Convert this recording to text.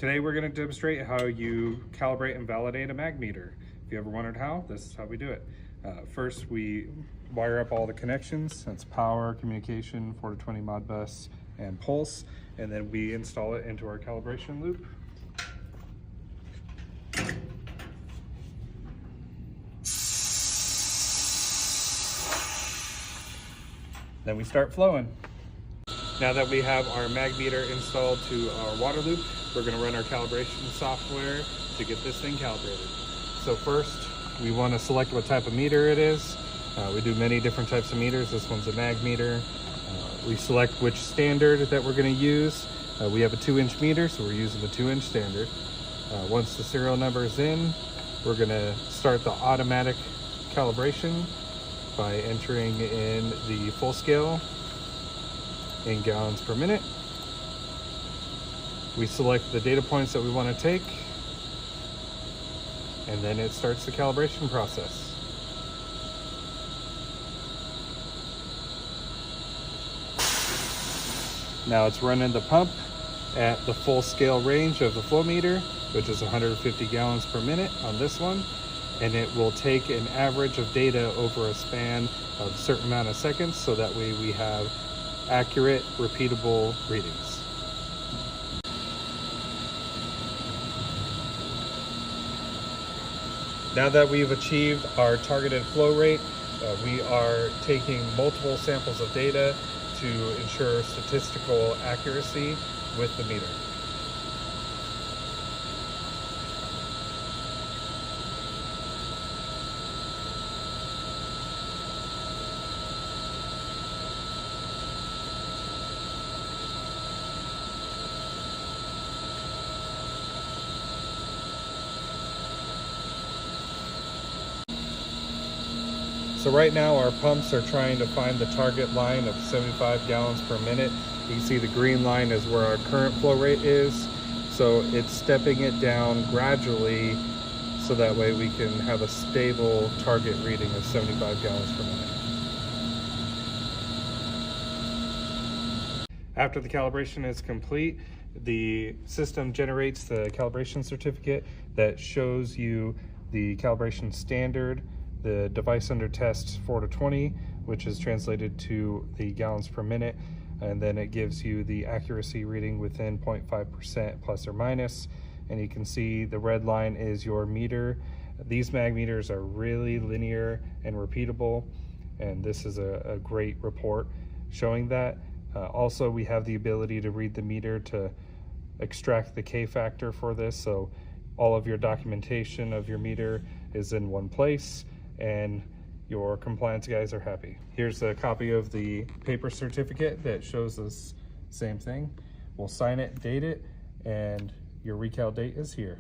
Today we're going to demonstrate how you calibrate and validate a mag meter. If you ever wondered how, this is how we do it. First we wire up all the connections. That's power, communication, 420 Modbus, and pulse. And then we install it into our calibration loop. Then we start flowing. Now that we have our mag meter installed to our water loop, we're going to run our calibration software to get this thing calibrated. So first, we want to select what type of meter it is. We do many different types of meters. This one's a mag meter. We select which standard that we're going to use. We have a 2-inch meter, so we're using the 2-inch standard. Once the serial number is in, we're going to start the automatic calibration by entering in the full scale in gallons per minute. We select the data points that we want to take, and then it starts the calibration process. Now it's running the pump at the full scale range of the flow meter, which is 150 gallons per minute on this one. And it will take an average of data over a span of a certain amount of seconds, so that way we have accurate, repeatable readings. Now that we've achieved our targeted flow rate, we are taking multiple samples of data to ensure statistical accuracy with the meter. So right now our pumps are trying to find the target line of 75 gallons per minute. You can see the green line is where our current flow rate is. So it's stepping it down gradually so that way we can have a stable target reading of 75 gallons per minute. After the calibration is complete, the system generates the calibration certificate that shows you the calibration standard, the device under test 4-20, which is translated to the gallons per minute, and then it gives you the accuracy reading within 0.5% plus or minus. And you can see the red line is your meter. These mag meters are really linear and repeatable, and this is a great report showing that. Also, we have the ability to read the meter to extract the K factor for this, so all of your documentation of your meter is in one place, and your compliance guys are happy. Here's a copy of the paper certificate that shows this same thing. We'll sign it, date it, and your recal date is here.